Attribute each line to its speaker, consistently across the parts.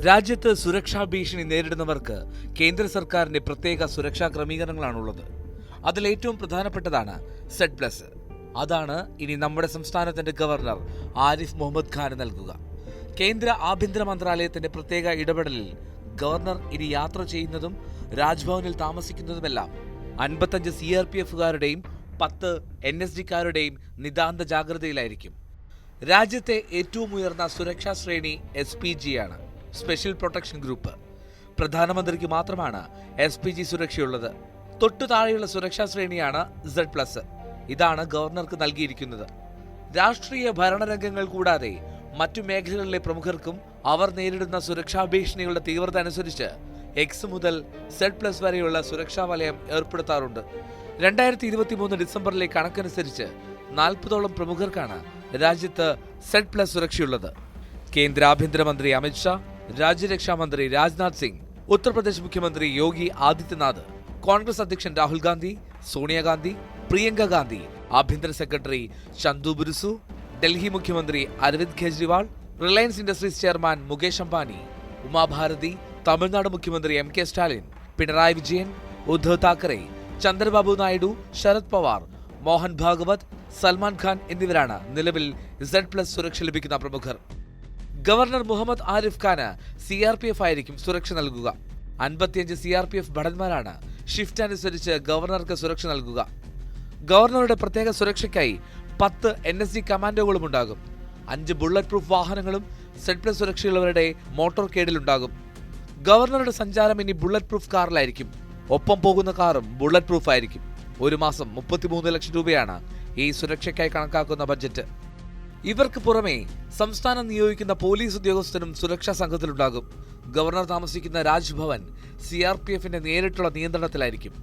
Speaker 1: രാജ്യത്ത് സുരക്ഷാ ഭീഷണി നേരിടുന്നവർക്ക് കേന്ദ്ര സർക്കാരിന്റെ പ്രത്യേക സുരക്ഷാ ക്രമീകരണങ്ങളാണുള്ളത്. അതിലേറ്റവും പ്രധാനപ്പെട്ടതാണ് Z+. അതാണ് ഇനി നമ്മുടെ സംസ്ഥാനത്തിന്റെ ഗവർണർ ആരിഫ് മുഹമ്മദ് ഖാന് നൽകുക. കേന്ദ്ര ആഭ്യന്തര മന്ത്രാലയത്തിന്റെ പ്രത്യേക ഇടപെടലിൽ ഗവർണർ ഇനി യാത്ര ചെയ്യുന്നതും രാജ്ഭവനിൽ താമസിക്കുന്നതുമെല്ലാം 55 CRPFകാരുടെയും 10 NSDക്കാരുടെയും നിതാന്ത ജാഗ്രതയിലായിരിക്കും. രാജ്യത്തെ ഏറ്റവും ഉയർന്ന സുരക്ഷാ ശ്രേണി SPG ആണ്, സ്പെഷ്യൽ പ്രൊട്ടക്ഷൻ ഗ്രൂപ്പ്. പ്രധാനമന്ത്രിക്ക് മാത്രമാണ് SPG സുരക്ഷയുള്ളത്. തൊട്ടു താഴെയുള്ള സുരക്ഷാ ശ്രേണിയാണ് Z+. ഇതാണ് ഗവർണർക്ക് നൽകിയിരിക്കുന്നത്. രാഷ്ട്രീയ ഭരണരംഗങ്ങൾ കൂടാതെ മറ്റു മേഖലകളിലെ പ്രമുഖർക്കും അവർ നേരിടുന്ന സുരക്ഷാ ഭീഷണികളുടെ തീവ്രത അനുസരിച്ച് X മുതൽ Z+ വരെയുള്ള സുരക്ഷാ വലയം ഏർപ്പെടുത്താറുണ്ട്. 2023 ഡിസംബറിലെ കണക്കനുസരിച്ച് 40ഓളം പ്രമുഖർക്കാണ് രാജ്യത്ത് Z+ സുരക്ഷയുള്ളത്. കേന്ദ്ര ആഭ്യന്തരമന്ത്രി അമിത്ഷാ, രാജ്യരക്ഷാ മന്ത്രി രാജ്നാഥ് സിംഗ്, ഉത്തർപ്രദേശ് മുഖ്യമന്ത്രി യോഗി ആദിത്യനാഥ്, കോൺഗ്രസ് അധ്യക്ഷൻ രാഹുൽ ഗാന്ധി, സോണിയാഗാന്ധി, പ്രിയങ്ക ഗാന്ധി, ആഭ്യന്തര സെക്രട്ടറി ചന്തു ബുരുസു, ഡൽഹി മുഖ്യമന്ത്രി അരവിന്ദ് കെജ്രിവാൾ, റിലയൻസ് ഇൻഡസ്ട്രീസ് ചെയർമാൻ മുകേഷ് അംബാനി, ഉമാഭാരതി, തമിഴ്നാട് മുഖ്യമന്ത്രി MK സ്റ്റാലിൻ, പിണറായി വിജയൻ, ഉദ്ധവ് താക്കറെ, ചന്ദ്രബാബു നായിഡു, ശരത് പവാർ, മോഹൻ ഭാഗവത്, സൽമാൻ ഖാൻ എന്നിവരാണ് നിലവിൽ Z+ സുരക്ഷ ലഭിക്കുന്ന പ്രമുഖർ. ഗവർണർ മുഹമ്മദ് ആരിഫ് ഖാന് CRPF ആയിരിക്കും സുരക്ഷ നൽകുക. 55 CRPF ഭടന്മാരാണ് ഷിഫ്റ്റ് അനുസരിച്ച് ഗവർണർക്ക് സുരക്ഷ നൽകുക. ഗവർണറുടെ പ്രത്യേക സുരക്ഷയ്ക്കായി 10 NSD കമാൻഡോകളും ഉണ്ടാകും. 5 ബുള്ളറ്റ് പ്രൂഫ് വാഹനങ്ങളും Z+ സുരക്ഷയുള്ളവരുടെ മോട്ടോർ കേഡിലുണ്ടാകും. ഗവർണറുടെ സഞ്ചാരം ഇനി ബുള്ളറ്റ് പ്രൂഫ് കാറിലായിരിക്കും. ഒപ്പം പോകുന്ന കാറും ബുള്ളറ്റ് പ്രൂഫ് ആയിരിക്കും. ഒരു മാസം 33 ലക്ഷം രൂപയാണ് ഈ സുരക്ഷയ്ക്കായി കണക്കാക്കുന്ന ബഡ്ജറ്റ്. ഇവർക്ക് പുറമെ സംസ്ഥാനം നിയോഗിക്കുന്ന പോലീസ് ഉദ്യോഗസ്ഥരും സുരക്ഷാ സംഘത്തിലുണ്ടാകും. ഗവർണർ താമസിക്കുന്ന രാജ്ഭവൻ CRPFന്റെ നേരിട്ടുള്ള നിയന്ത്രണത്തിലായിരിക്കും.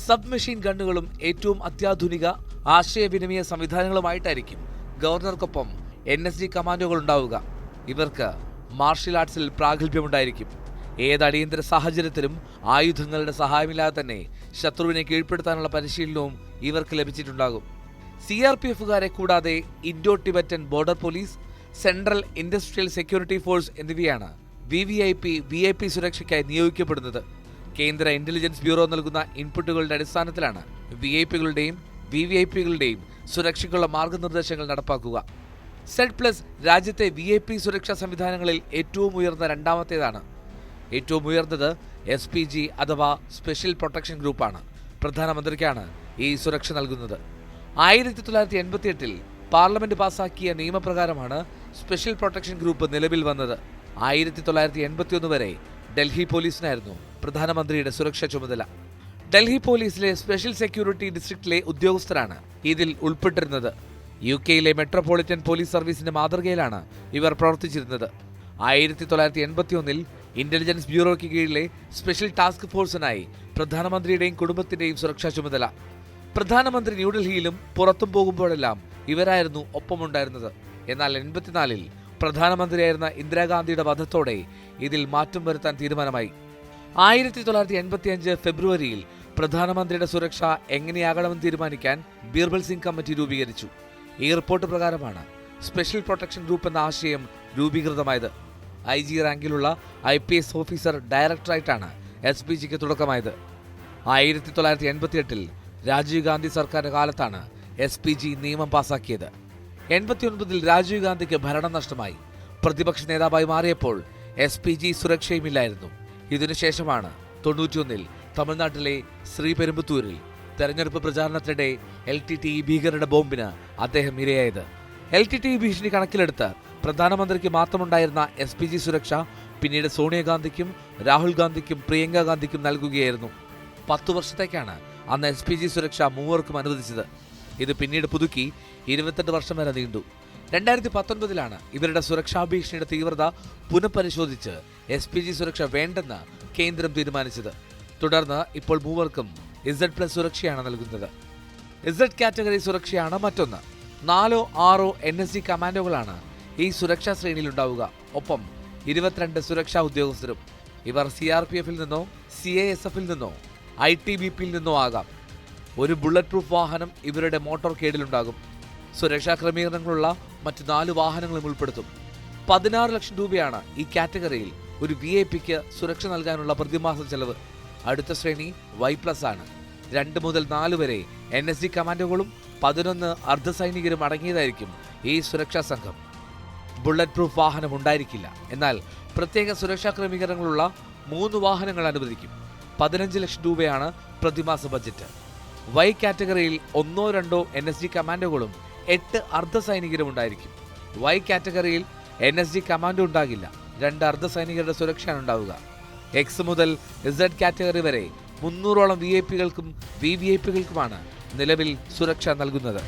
Speaker 1: സബ് മെഷീൻ ഗണ്ണുകളും ഏറ്റവും അത്യാധുനിക ആശയവിനിമയ സംവിധാനങ്ങളുമായിട്ടായിരിക്കും ഗവർണർക്കൊപ്പം NSD കമാൻഡോകൾ ഉണ്ടാവുക. ഇവർക്ക് മാർഷൽ ആർട്സിൽ പ്രാഗൽഭ്യമുണ്ടായിരിക്കും. ഏത് അടിയന്തര സാഹചര്യത്തിലും ആയുധങ്ങളുടെ സഹായമില്ലാതെ തന്നെ ശത്രുവിനെ കീഴ്പ്പെടുത്താനുള്ള പരിശീലനവും ഇവർക്ക് ലഭിച്ചിട്ടുണ്ടാകും. CRPFകാരെ കൂടാതെ Indo Tibetan border police, central industrial security force എന്നിവയാണ് VIP സുരക്ഷയ്ക്കായി നിയോഗിക്കപ്പെടുന്നത്. കേന്ദ്ര ഇന്റലിജൻസ് ബ്യൂറോ നൽകുന്ന ഇൻപുട്ടുകളുടെ അടിസ്ഥാനത്തിലാണ് VIPകളുടെയും VVIPകളുടെയും സുരക്ഷയ്ക്കുള്ള മാർഗനിർദ്ദേശങ്ങൾ നടപ്പാക്കുക. Z+ രാജ്യത്തെ VIP സുരക്ഷാ സംവിധാനങ്ങളിൽ ഏറ്റവും ഉയർന്ന രണ്ടാമത്തേതാണ്. ഏറ്റവും ഉയർന്നത് SPG അഥവാ സ്പെഷ്യൽ പ്രൊട്ടക്ഷൻ ഗ്രൂപ്പാണ്. പ്രധാനമന്ത്രിക്കാണ് ഈ സുരക്ഷ നൽകുന്നത്. 1988 പാർലമെന്റ് പാസാക്കിയ നിയമപ്രകാരമാണ് സ്പെഷ്യൽ പ്രൊട്ടക്ഷൻ ഗ്രൂപ്പ് നിലവിൽ വന്നത്. 1981 വരെ ഡൽഹി പോലീസിനായിരുന്നു പ്രധാനമന്ത്രിയുടെ സുരക്ഷാ ചുമതല. ഡൽഹി പോലീസിലെ സ്പെഷ്യൽ സെക്യൂരിറ്റി ഡിസ്ട്രിക്റ്റിലെ ഉദ്യോഗസ്ഥരാണ് ഇതിൽ ഉൾപ്പെട്ടിരുന്നത്. UK മെട്രോപൊളിറ്റൻ പോലീസ് സർവീസിന്റെ മാതൃകയിലാണ് ഇവർ പ്രവർത്തിച്ചിരുന്നത്. 1981 ഇന്റലിജൻസ് ബ്യൂറോയ്ക്ക് കീഴിലെ സ്പെഷ്യൽ ടാസ്ക് ഫോഴ്സിനായി പ്രധാനമന്ത്രിയുടെയും കുടുംബത്തിന്റെയും സുരക്ഷാ ചുമതല. പ്രധാനമന്ത്രി ന്യൂഡൽഹിയിലും പുറത്തും പോകുമ്പോഴെല്ലാം ഇവരായിരുന്നു ഒപ്പമുണ്ടായിരുന്നത്. എന്നാൽ 84 പ്രധാനമന്ത്രിയായിരുന്ന ഇന്ദിരാഗാന്ധിയുടെ വധത്തോടെ ഇതിൽ മാറ്റം വരുത്താൻ തീരുമാനമായി. 1985 ഫെബ്രുവരിയിൽ പ്രധാനമന്ത്രിയുടെ സുരക്ഷ എങ്ങനെയാകണമെന്ന് തീരുമാനിക്കാൻ ബീർബൽ സിംഗ് കമ്മിറ്റി രൂപീകരിച്ചു. ഈ റിപ്പോർട്ട് പ്രകാരമാണ് സ്പെഷ്യൽ പ്രൊട്ടക്ഷൻ ഗ്രൂപ്പ് എന്ന ആശയം രൂപീകൃതമായത്. IG റാങ്കിലുള്ള IPS ഓഫീസർ ഡയറക്ടറായിട്ടാണ് SPGക്ക് തുടക്കമായത്. 1988 രാജീവ് ഗാന്ധി സർക്കാരിന്റെ കാലത്താണ് SPG നിയമം പാസാക്കിയത്. 89 രാജീവ് ഗാന്ധിക്ക് ഭരണം നഷ്ടമായി. പ്രതിപക്ഷ നേതാവായി മാറിയപ്പോൾ SPG സുരക്ഷയുമില്ലായിരുന്നു. ഇതിനുശേഷമാണ് 91 തമിഴ്നാട്ടിലെ ശ്രീപെരുമ്പത്തൂരിൽ തെരഞ്ഞെടുപ്പ് പ്രചാരണത്തിനിടെ LTTE ഭീകരരുടെ ബോംബിന് അദ്ദേഹം ഇരയായത്. LTTE ഭീഷണി കണക്കിലെടുത്ത് പ്രധാനമന്ത്രിക്ക് മാത്രമുണ്ടായിരുന്ന SPG സുരക്ഷ പിന്നീട് സോണിയാഗാന്ധിക്കും രാഹുൽ ഗാന്ധിക്കും പ്രിയങ്ക ഗാന്ധിക്കും നൽകുകയായിരുന്നു. 10 വർഷത്തേക്കാണ് അന്ന് SPG സുരക്ഷ മൂവർക്കും അനുവദിച്ചത്. ഇത് പിന്നീട് പുതുക്കി 28 വർഷം വരെ നീണ്ടു. 2019 ഇവരുടെ സുരക്ഷാ ഭീഷണിയുടെ തീവ്രത പുനഃപരിശോധിച്ച് SPG സുരക്ഷ വേണ്ടെന്ന് കേന്ദ്രം തീരുമാനിച്ചത്. തുടർന്ന് ഇപ്പോൾ മൂവർക്കും Z+ സുരക്ഷയാണ് നൽകുന്നത്. Z കാറ്റഗറി സുരക്ഷയാണ് മറ്റൊന്ന്. 4 6 NSD കമാൻഡോകളാണ് ഈ സുരക്ഷാ ശ്രേണിയിൽ ഉണ്ടാവുക. ഒപ്പം 22 സുരക്ഷാ ഉദ്യോഗസ്ഥരും. ഇവർ CRPFൽ നിന്നോ CISFൽ നിന്നോ ITBPയിൽ നിന്നോ ആകാം. ഒരു ബുള്ളറ്റ് പ്രൂഫ് വാഹനം ഇവരുടെ മോട്ടോർ കേഡിലുണ്ടാകും. സുരക്ഷാ ക്രമീകരണങ്ങളുള്ള മറ്റ് 4 വാഹനങ്ങളും ഉൾപ്പെടുത്തും. 16 ലക്ഷം രൂപയാണ് ഈ കാറ്റഗറിയിൽ ഒരു VIP-ക്ക് സുരക്ഷ നൽകാനുള്ള പ്രതിമാസ ചെലവ്. അടുത്ത ശ്രേണി Y+ ആണ്. 2 മുതൽ 4 വരെ NSG കമാൻഡോകളും 11 അർദ്ധസൈനികരും അടങ്ങിയതായിരിക്കും ഈ സുരക്ഷാ സംഘം. ബുള്ളറ്റ് പ്രൂഫ് വാഹനം ഉണ്ടായിരിക്കില്ല. എന്നാൽ പ്രത്യേക സുരക്ഷാ ക്രമീകരണങ്ങളുള്ള 3 വാഹനങ്ങൾ അനുവദിക്കും. 15 ലക്ഷം രൂപയാണ് പ്രതിമാസ ബജറ്റ്. Y കാറ്റഗറിയിൽ 1-2 NSG കമാൻഡോകളും 8 അർദ്ധസൈനികരും ഉണ്ടായിരിക്കും. Y കാറ്റഗറിയിൽ NSG കമാൻഡോ ഉണ്ടാകില്ല. 2 അർദ്ധസൈനികരുടെ സുരക്ഷയാണ് ഉണ്ടാവുക. X മുതൽ Z കാറ്റഗറി വരെ 300ഓളം VIP-കൾക്കും VVIP-കൾക്കുമാണ് നിലവിൽ സുരക്ഷ നൽകുന്നത്.